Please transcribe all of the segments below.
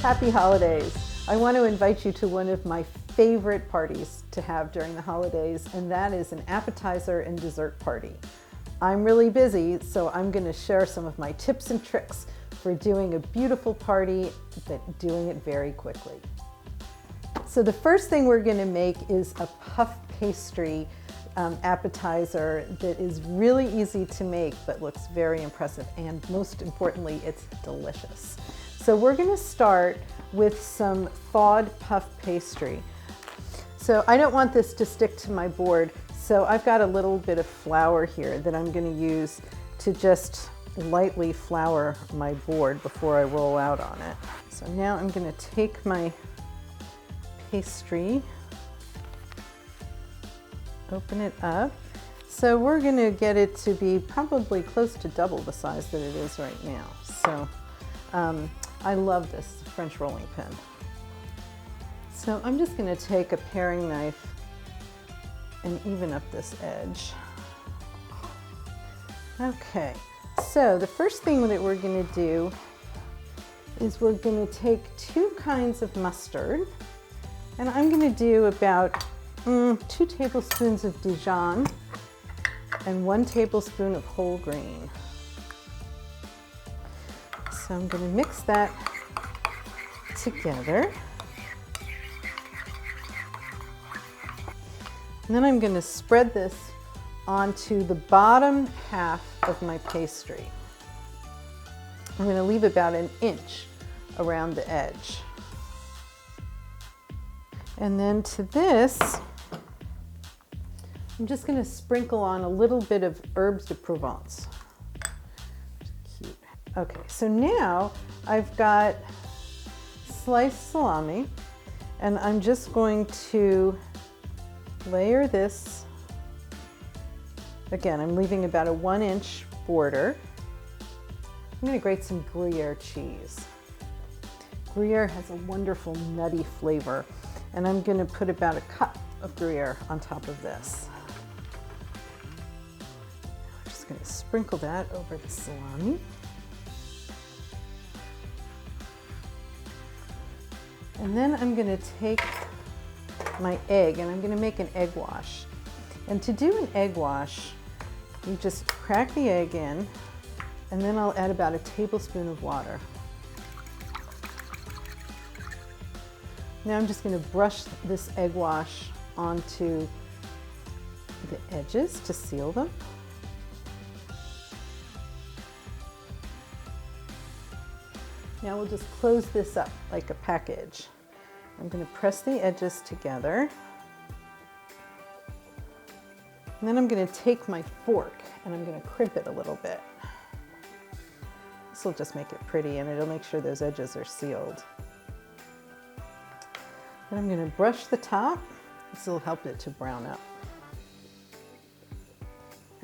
Happy holidays! I want to invite you to one of my favorite parties to have during the holidays, and that is an appetizer and dessert party. I'm really busy, so I'm going to share some of my tips and tricks for doing a beautiful party, but doing it very quickly. So the first thing we're going to make is a puff pastry appetizer that is really easy to make, but looks very impressive, and most importantly, it's delicious. So we're going to start with some thawed puff pastry. So I don't want this to stick to my board, so I've got a little bit of flour here that I'm going to use to just lightly flour my board before I roll out on it. So now I'm going to take my pastry, open it up. So we're going to get it to be probably close to double the size that it is right now. So I love this French rolling pin. So I'm just going to take a paring knife and even up this edge. Okay, so the first thing that we're going to do is we're going to take 2 kinds of mustard, and I'm going to do about 2 tablespoons of Dijon and 1 tablespoon of whole grain. So I'm going to mix that together. And then I'm going to spread this onto the bottom half of my pastry. I'm going to leave about 1 inch around the edge. And then to this, I'm just going to sprinkle on a little bit of herbes de Provence. Cute. Okay, so now I've got sliced salami, and I'm just going to layer this. Again, I'm leaving about a 1-inch border. I'm going to grate some Gruyere cheese. Gruyere has a wonderful nutty flavor, and I'm going to put about 1 cup of Gruyere on top of this. I'm just going to sprinkle that over the salami. And then I'm going to take my egg, and I'm going to make an egg wash. And to do an egg wash, you just crack the egg in, and then I'll add about 1 tablespoon of water. Now I'm just going to brush this egg wash onto the edges to seal them. Now we'll just close this up like a package. I'm going to press the edges together. And then I'm going to take my fork and I'm going to crimp it a little bit. This will just make it pretty, and it'll make sure those edges are sealed. Then I'm going to brush the top. This will help it to brown up.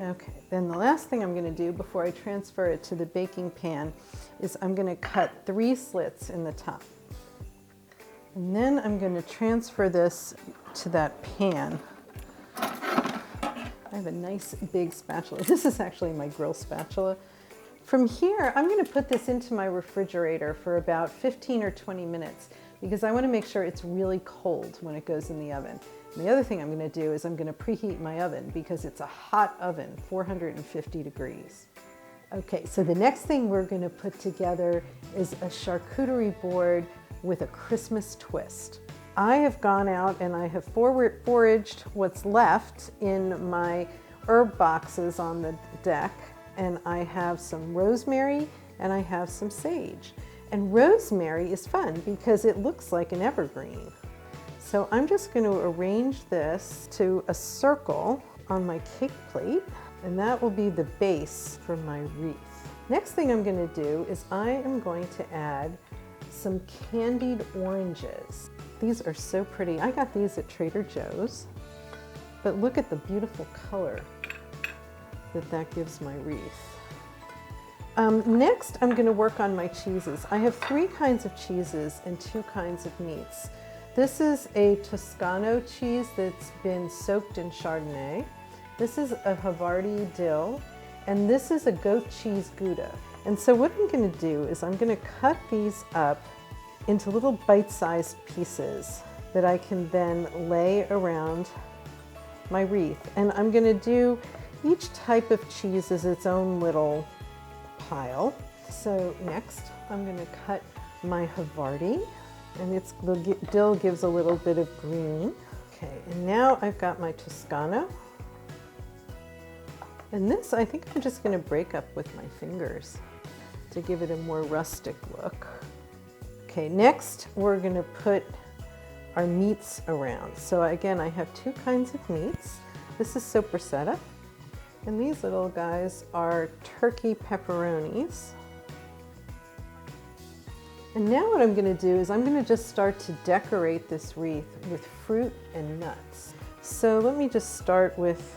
Okay, then the last thing I'm going to do before I transfer it to the baking pan is I'm going to cut 3 slits in the top. And then I'm going to transfer this to that pan. I have a nice big spatula. This is actually my grill spatula. From here, I'm going to put this into my refrigerator for about 15 or 20 minutes because I want to make sure it's really cold when it goes in the oven. And the other thing I'm going to do is I'm going to preheat my oven because it's a hot oven, 450 degrees. Okay, so the next thing we're going to put together is a charcuterie board with a Christmas twist. I have gone out and I have foraged what's left in my herb boxes on the deck, and I have some rosemary and I have some sage. And rosemary is fun because it looks like an evergreen. So I'm just going to arrange this to a circle on my cake plate, and that will be the base for my wreath. Next thing I'm going to do is I am going to add some candied oranges. These are so pretty. I got these at Trader Joe's, but look at the beautiful color that gives my wreath. Next, I'm going to work on my cheeses. I have 3 kinds of cheeses and 2 kinds of meats. This is a Toscano cheese that's been soaked in Chardonnay. This is a Havarti dill, and this is a goat cheese Gouda. And so what I'm going to do is I'm going to cut these up into little bite-sized pieces that I can then lay around my wreath. And I'm going to do each type of cheese as its own little pile. So next I'm going to cut my Havarti, and the dill gives a little bit of green. Okay, and now I've got my Toscano. And this I think I'm just going to break up with my fingers to give it a more rustic look. Okay, next we're going to put our meats around. So again, I have two kinds of meats. This is sopressata, and these little guys are turkey pepperonis. And now what I'm going to do is I'm going to just start to decorate this wreath with fruit and nuts. So let me just start with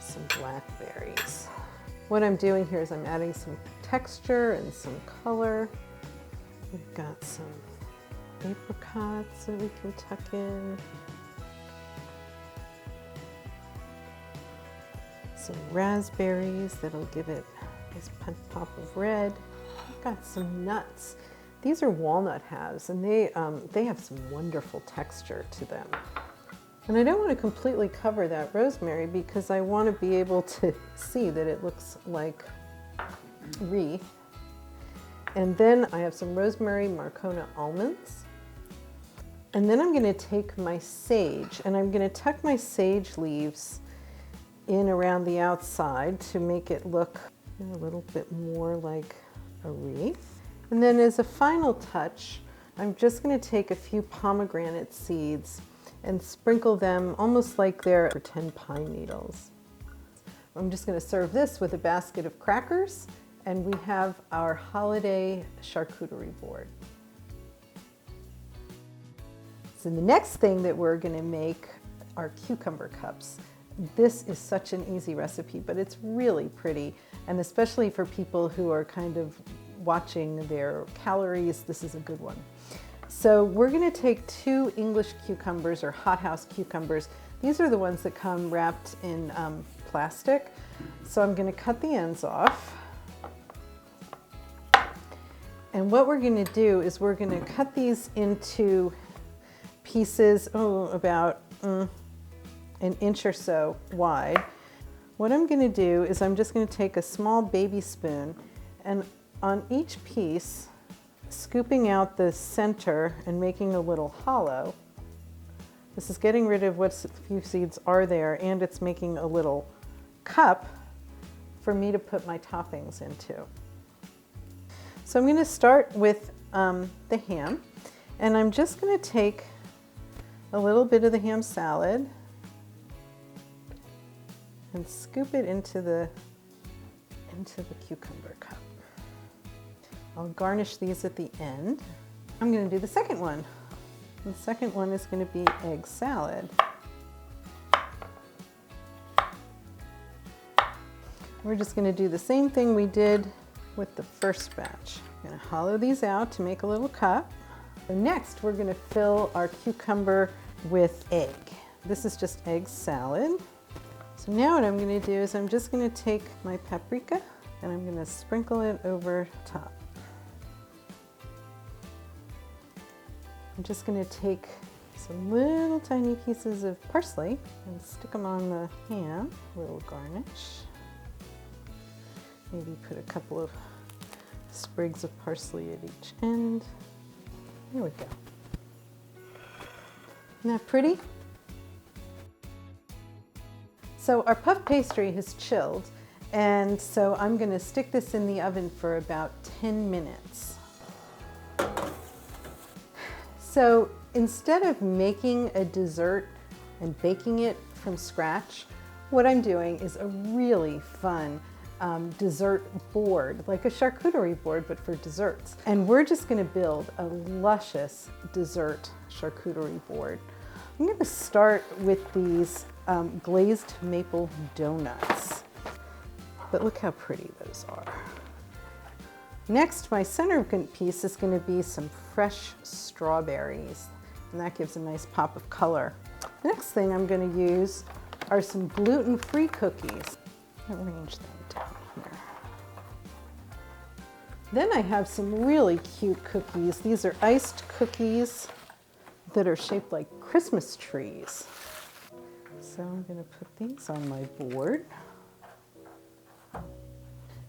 some blackberries. What I'm doing here is I'm adding some texture and some color. We've got some apricots that we can tuck in. Some raspberries that'll give it a nice pop of red. I've got some nuts. These are walnut halves, and they have some wonderful texture to them. And I don't want to completely cover that rosemary because I want to be able to see that it looks like wreath. And then I have some rosemary Marcona almonds. And then I'm going to take my sage, and I'm going to tuck my sage leaves in around the outside to make it look a little bit more like a wreath. And then as a final touch, I'm just going to take a few pomegranate seeds and sprinkle them almost like they're pretend pine needles. I'm just going to serve this with a basket of crackers, and we have our holiday charcuterie board. So the next thing that we're going to make are cucumber cups. This is such an easy recipe, but it's really pretty, and especially for people who are kind of watching their calories, this is a good one. So we're going to take 2 English cucumbers, or hothouse cucumbers. These are the ones that come wrapped in plastic. So I'm going to cut the ends off. And what we're going to do is we're going to cut these into pieces, about an inch or so wide. What I'm going to do is I'm just going to take a small baby spoon, and on each piece, scooping out the center and making a little hollow. This is getting rid of what few seeds are there, and it's making a little cup for me to put my toppings into. So I'm going to start with the ham, and I'm just going to take a little bit of the ham salad and scoop it into the cucumber cup. I'll garnish these at the end. I'm going to do the second one. The second one is going to be egg salad. We're just going to do the same thing we did with the first batch. I'm going to hollow these out to make a little cup. And next, we're going to fill our cucumber with egg. This is just egg salad. So now what I'm going to do is I'm just going to take my paprika and I'm going to sprinkle it over top. I'm just going to take some little tiny pieces of parsley and stick them on the ham, a little garnish. Maybe put a couple of sprigs of parsley at each end. There we go. Isn't that pretty? So our puff pastry has chilled, and so I'm going to stick this in the oven for about 10 minutes. So instead of making a dessert and baking it from scratch, what I'm doing is a really fun dessert board, like a charcuterie board, but for desserts. And we're just going to build a luscious dessert charcuterie board. I'm going to start with these glazed maple donuts, but look how pretty those are. Next, my center piece is going to be some fresh strawberries, and that gives a nice pop of color. The next thing I'm going to use are some gluten-free cookies. Arrange them down here. Then I have some really cute cookies. These are iced cookies that are shaped like Christmas trees. So I'm going to put these on my board. And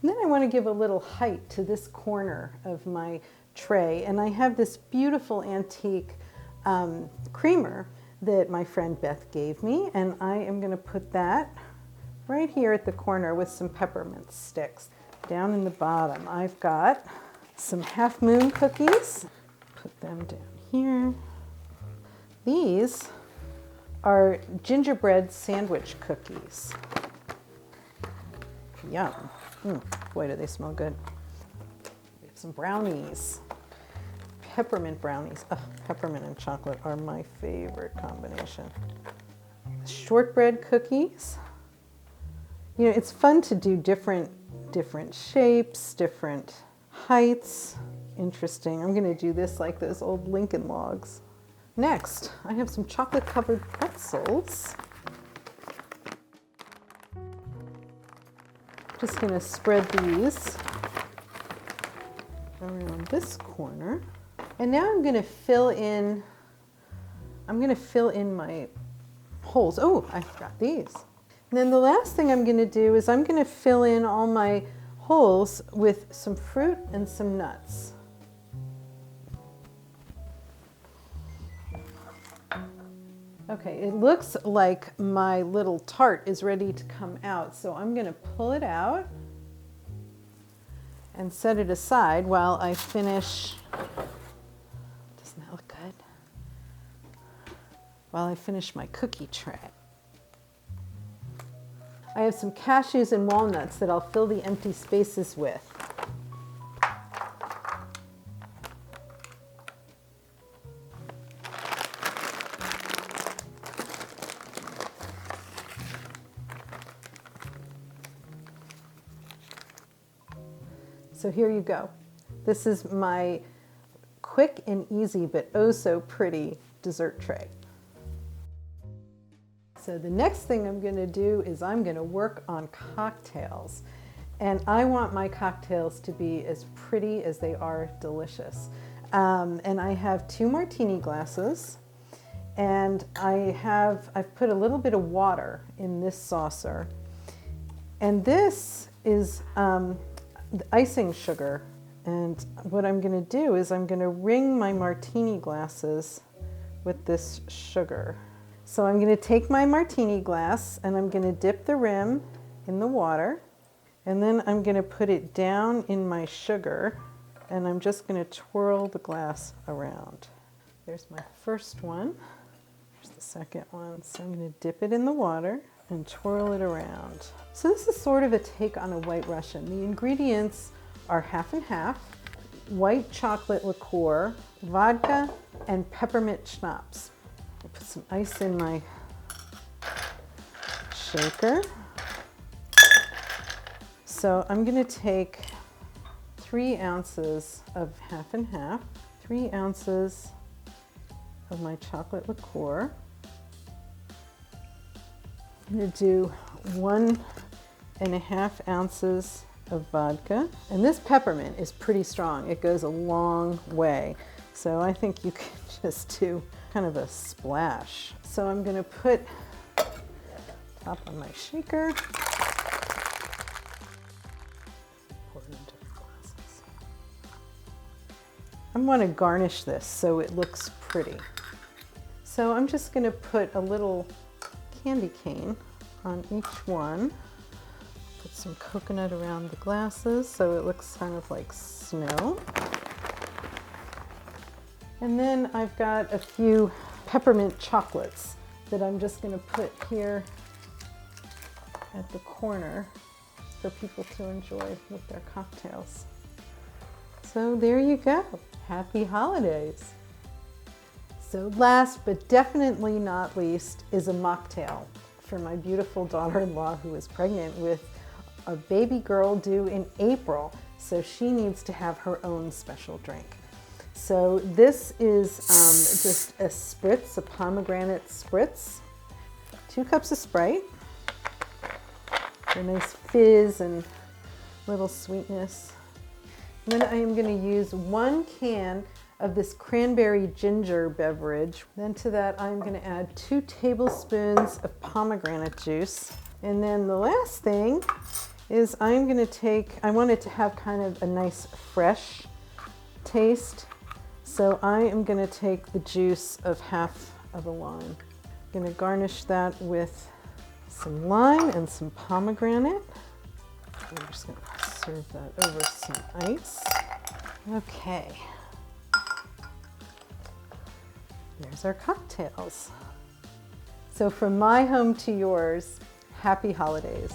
then I want to give a little height to this corner of my tray. And I have this beautiful antique creamer that my friend Beth gave me. And I am going to put that right here at the corner with some peppermint sticks. Down in the bottom, I've got some Half Moon cookies. Put them down here. These are gingerbread sandwich cookies. Yum. Boy, do they smell good. We have some brownies. Peppermint brownies. Oh, peppermint and chocolate are my favorite combination. Shortbread cookies. You know, it's fun to do different shapes, different heights. Interesting. I'm going to do this like those old Lincoln logs. Next, I have some chocolate covered pretzels. Just going to spread these around this corner. And now I'm going to fill in my holes. Oh, I forgot these. And then the last thing I'm going to do is I'm going to fill in all my holes with some fruit and some nuts. Okay, it looks like my little tart is ready to come out, so I'm going to pull it out and set it aside while I finish. Doesn't that look good? While I finish my cookie tray. I have some cashews and walnuts that I'll fill the empty spaces with. So here you go. This is my quick and easy but oh so pretty dessert tray. So the next thing I'm going to do is I'm going to work on cocktails. And I want my cocktails to be as pretty as they are delicious. And I have 2 martini glasses, and I've put a little bit of water in this saucer. And this is the icing sugar. And what I'm going to do is I'm going to ring my martini glasses with this sugar. So I'm going to take my martini glass and I'm going to dip the rim in the water, and then I'm going to put it down in my sugar, and I'm just going to twirl the glass around. There's my first one. Here's the second one. So I'm going to dip it in the water and twirl it around. So this is sort of a take on a White Russian. The ingredients are half and half: white chocolate liqueur, vodka, and peppermint schnapps. I put some ice in my shaker. So I'm going to take 3 ounces of half and half, 3 ounces of my chocolate liqueur. I'm going to do 1.5 ounces of vodka. And this peppermint is pretty strong. It goes a long way. So I think you can just do kind of a splash. So I'm going to put top on my shaker. Pour it into the glasses. I want to garnish this so it looks pretty. So I'm just going to put a little candy cane on each one. Put some coconut around the glasses so it looks kind of like snow. And then I've got a few peppermint chocolates that I'm just going to put here at the corner for people to enjoy with their cocktails. So there you go. Happy holidays. So last but definitely not least is a mocktail for my beautiful daughter-in-law who is pregnant with a baby girl due in April. So she needs to have her own special drink. So this is just a spritz, a pomegranate spritz, 2 cups of Sprite, a nice fizz and little sweetness. Then I am going to use 1 can of this cranberry ginger beverage. Then to that I'm going to add 2 tablespoons of pomegranate juice. And then the last thing is I'm going to take, I want it to have kind of a nice fresh taste. So I am going to take the juice of half of a lime. I'm going to garnish that with some lime and some pomegranate. I'm just going to serve that over some ice. Okay. There's our cocktails. So from my home to yours, happy holidays.